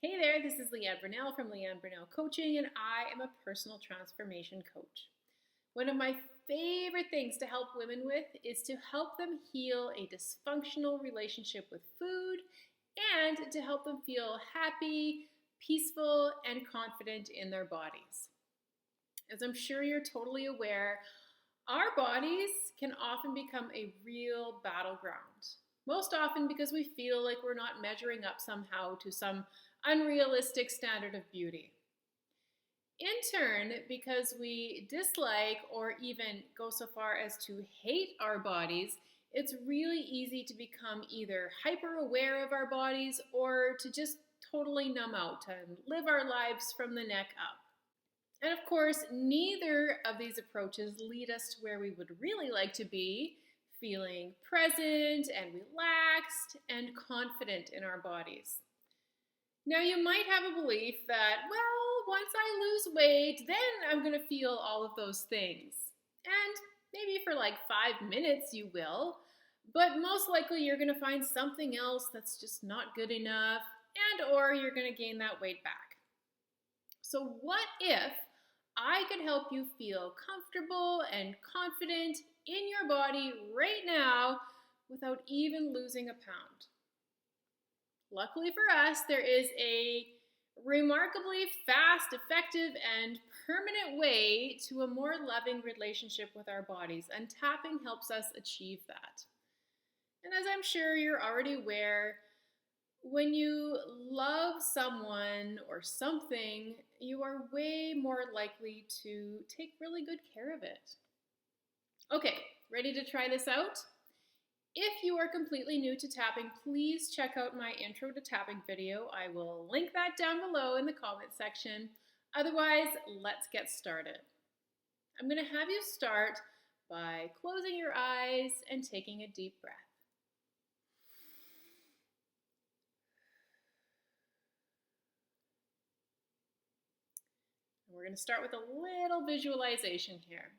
Hey there, this is Leanne Brunell from Leanne Brunell Coaching, and I am a personal transformation coach. One of my favorite things to help women with is to help them heal a dysfunctional relationship with food and to help them feel happy, peaceful, and confident in their bodies. As I'm sure you're totally aware, our bodies can often become a real battleground. Most often because we feel like we're not measuring up somehow to some unrealistic standard of beauty. In turn, because we dislike or even go so far as to hate our bodies, it's really easy to become either hyper aware of our bodies or to just totally numb out and live our lives from the neck up. And of course, neither of these approaches lead us to where we would really like to be, feeling present and relaxed and confident in our bodies. Now, you might have a belief that, well, once I lose weight, then I'm going to feel all of those things. And maybe for like 5 minutes you will, but most likely you're going to find something else that's just not good enough, and or you're going to gain that weight back. So what if I could help you feel comfortable and confident in your body right now without even losing a pound? Luckily for us, there is a remarkably fast, effective, and permanent way to a more loving relationship with our bodies, and tapping helps us achieve that. And as I'm sure you're already aware, when you love someone or something, you are way more likely to take really good care of it. Okay, ready to try this out? If you are completely new to tapping, please check out my intro to tapping video. I will link that down below in the comment section. Otherwise, let's get started. I'm going to have you start by closing your eyes and taking a deep breath. We're going to start with a little visualization here.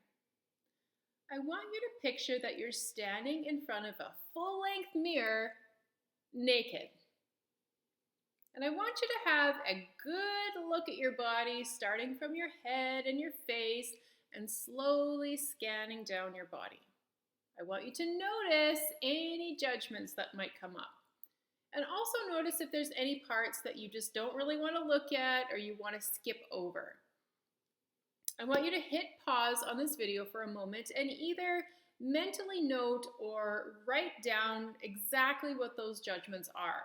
I want you to picture that you're standing in front of a full-length mirror, naked. And I want you to have a good look at your body, starting from your head and your face and slowly scanning down your body. I want you to notice any judgments that might come up. And also notice if there's any parts that you just don't really want to look at or you want to skip over. I want you to hit pause on this video for a moment and either mentally note or write down exactly what those judgments are.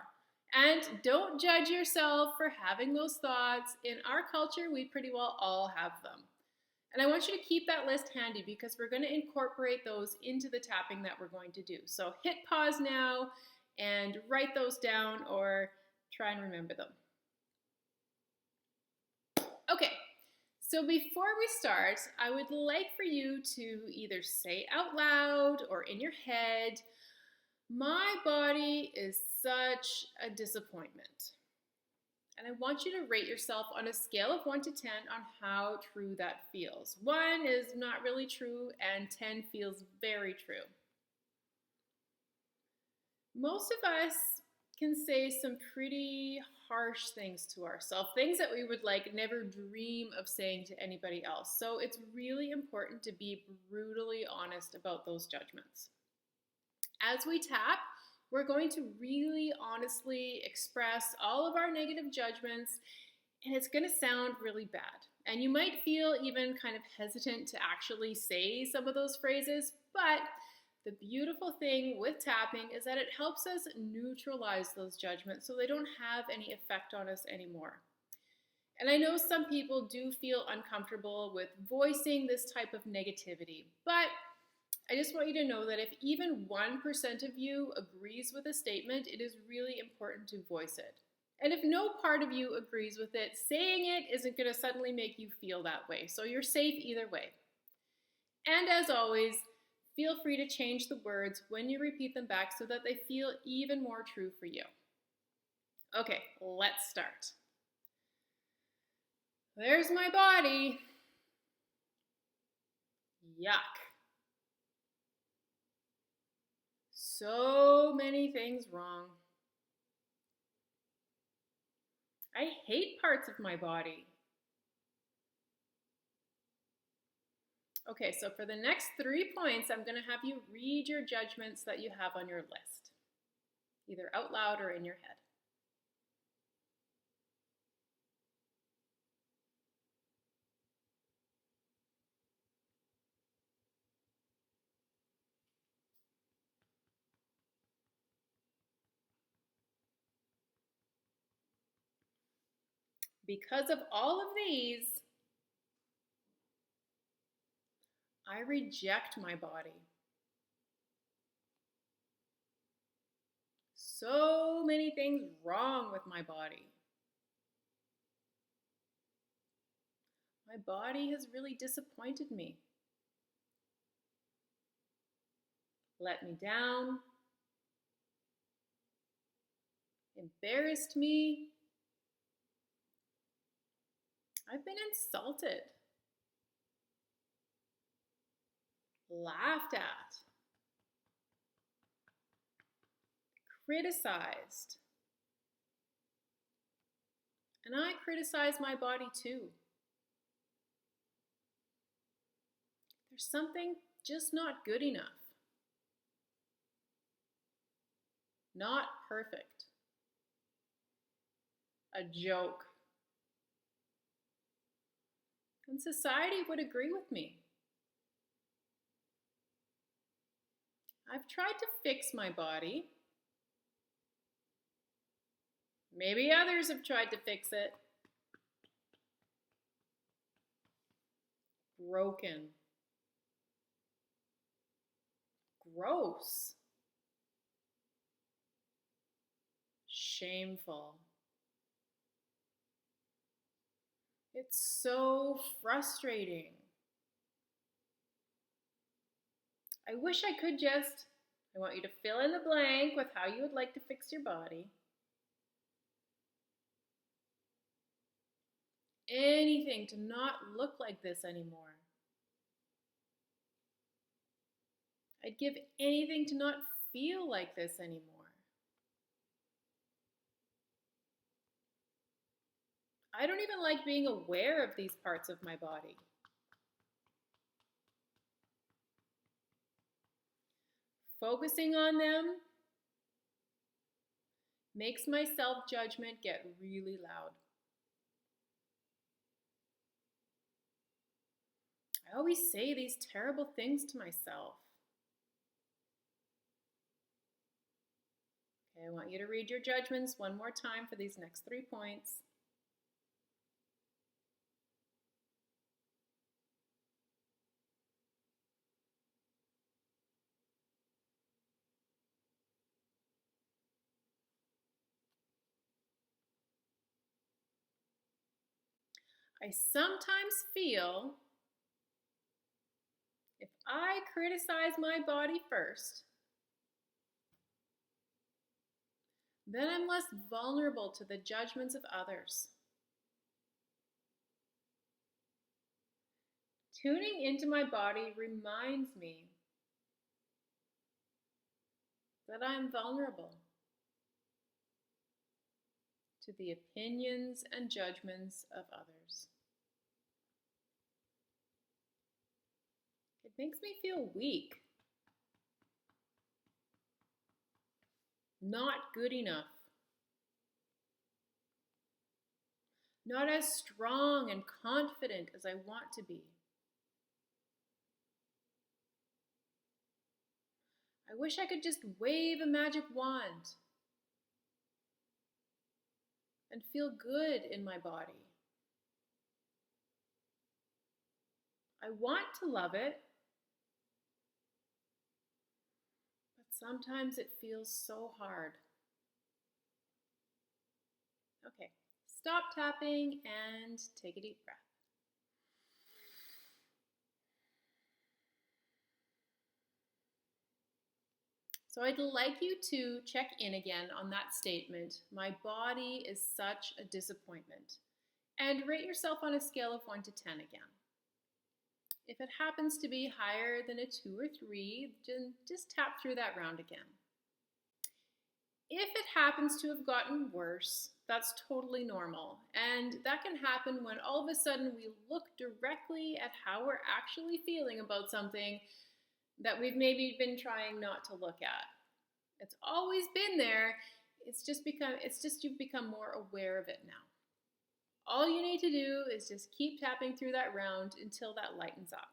And don't judge yourself for having those thoughts. In our culture, we pretty well all have them. And I want you to keep that list handy because we're going to incorporate those into the tapping that we're going to do. So hit pause now and write those down or try and remember them. Okay. So before we start, I would like for you to either say out loud or in your head, my body is such a disappointment. And I want you to rate yourself on a scale of 1 to 10 on how true that feels. 1 is not really true and 10 feels very true. Most of us can say some pretty harsh things to ourselves, things that we would never dream of saying to anybody else. So it's really important to be brutally honest about those judgments. As we tap, we're going to really honestly express all of our negative judgments, and it's going to sound really bad. And you might feel even kind of hesitant to actually say some of those phrases, but the beautiful thing with tapping is that it helps us neutralize those judgments so they don't have any effect on us anymore. And I know some people do feel uncomfortable with voicing this type of negativity, but I just want you to know that if even 1% of you agrees with a statement, it is really important to voice it. And if no part of you agrees with it, saying it isn't going to suddenly make you feel that way. So you're safe either way. And as always, feel free to change the words when you repeat them back so that they feel even more true for you. Okay, let's start. There's my body. Yuck. So many things wrong. I hate parts of my body. Okay, so for the next 3 points, I'm going to have you read your judgments that you have on your list, either out loud or in your head. Because of all of these, I reject my body. So many things wrong with my body. My body has really disappointed me, let me down, embarrassed me. I've been insulted, laughed at, criticized. And I criticize my body too. There's something just not good enough. Not perfect. A joke. And society would agree with me. I've tried to fix my body. Maybe others have tried to fix it. Broken. Gross. Shameful. It's so frustrating. I wish I could I want you to fill in the blank with how you would like to fix your body. Anything to not look like this anymore. I'd give anything to not feel like this anymore. I don't even like being aware of these parts of my body. Focusing on them makes my self-judgment get really loud. I always say these terrible things to myself. Okay, I want you to read your judgments one more time for these next 3 points. I sometimes feel if I criticize my body first, then I'm less vulnerable to the judgments of others. Tuning into my body reminds me that I'm vulnerable to the opinions and judgments of others. It makes me feel weak, not good enough, not as strong and confident as I want to be. I wish I could just wave a magic wand and feel good in my body. I want to love it, but sometimes it feels so hard. Okay, stop tapping and take a deep breath. So I'd like you to check in again on that statement, my body is such a disappointment, and rate yourself on a scale of 1 to 10 again. If it happens to be higher than a 2 or 3, just tap through that round again. If it happens to have gotten worse, that's totally normal. And that can happen when all of a sudden we look directly at how we're actually feeling about something that we've maybe been trying not to look at. It's always been there. It's just you've become more aware of it now. All you need to do is just keep tapping through that round until that lightens up.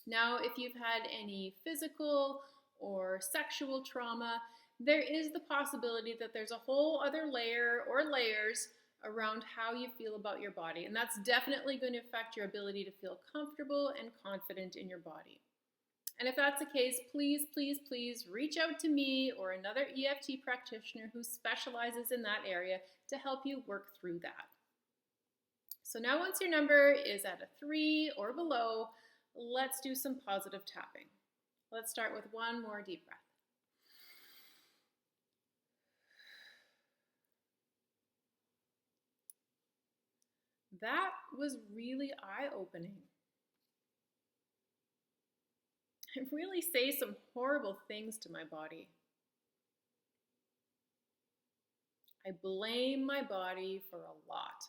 Now, if you've had any physical or sexual trauma, there is the possibility that there's a whole other layer or layers around how you feel about your body. And that's definitely going to affect your ability to feel comfortable and confident in your body. And if that's the case, please, please, please reach out to me or another EFT practitioner who specializes in that area to help you work through that. So now once your number is at a 3 or below, let's do some positive tapping. Let's start with one more deep breath. That was really eye-opening. I really say some horrible things to my body. I blame my body for a lot.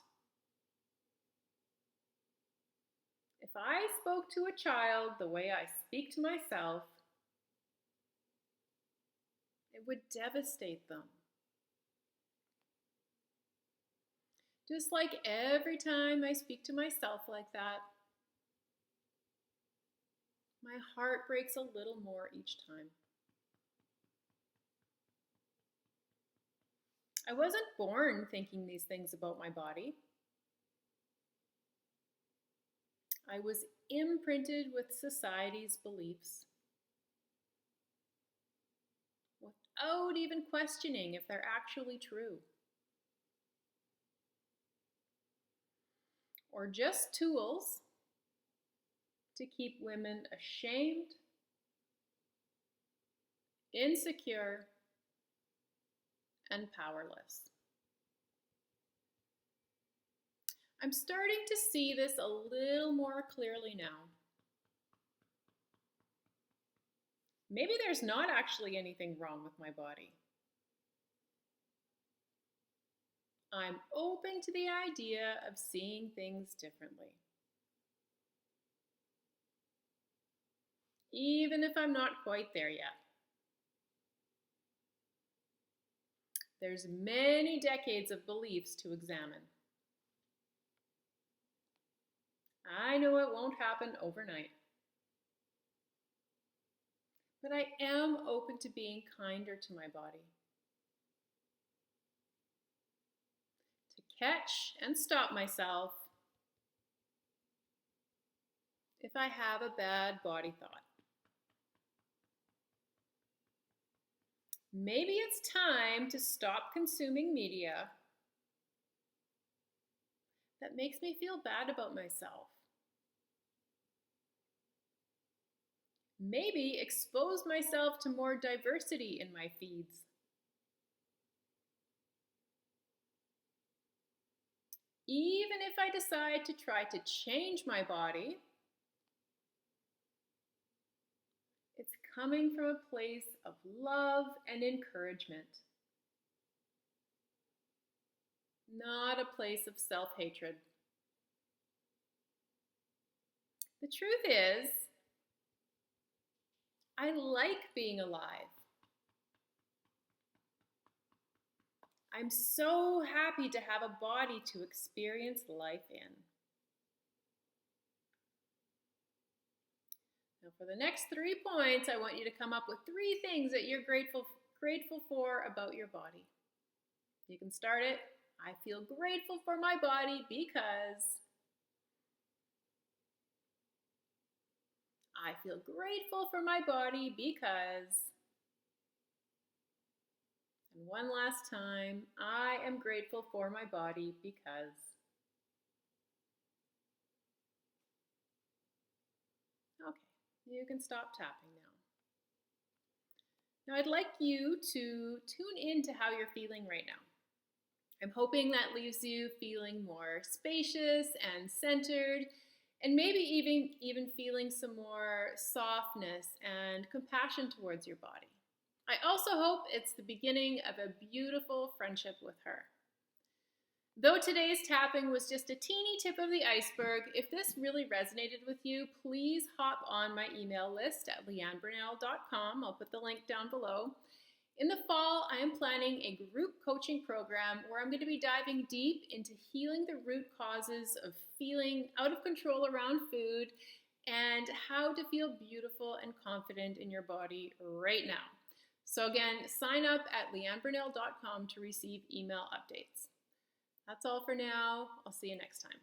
If I spoke to a child the way I speak to myself, it would devastate them. Just like every time I speak to myself like that, my heart breaks a little more each time. I wasn't born thinking these things about my body. I was imprinted with society's beliefs without even questioning if they're actually true. Or just tools to keep women ashamed, insecure, and powerless. I'm starting to see this a little more clearly now. Maybe there's not actually anything wrong with my body. I'm open to the idea of seeing things differently. Even if I'm not quite there yet. There's many decades of beliefs to examine. I know it won't happen overnight. But I am open to being kinder to my body. To catch and stop myself if I have a bad body thought. Maybe it's time to stop consuming media that makes me feel bad about myself. Maybe expose myself to more diversity in my feeds. Even if I decide to try to change my body, it's coming from a place of love and encouragement, not a place of self-hatred. The truth is, I like being alive. I'm so happy to have a body to experience life in. Now for the next 3 points, I want you to come up with 3 things that you're grateful for about your body. You can start it. I feel grateful for my body because. I feel grateful for my body because. And one last time, I am grateful for my body because. Okay, you can stop tapping now. Now I'd like you to tune into how you're feeling right now. I'm hoping that leaves you feeling more spacious and centered, and maybe even feeling some more softness and compassion towards your body. I also hope it's the beginning of a beautiful friendship with her. Though today's tapping was just a teeny tip of the iceberg, if this really resonated with you, please hop on my email list at lianeburnell.com. I'll put the link down below. In the fall, I am planning a group coaching program where I'm going to be diving deep into healing the root causes of feeling out of control around food and how to feel beautiful and confident in your body right now. So again, sign up at lianeburnell.com to receive email updates. That's all for now. I'll see you next time.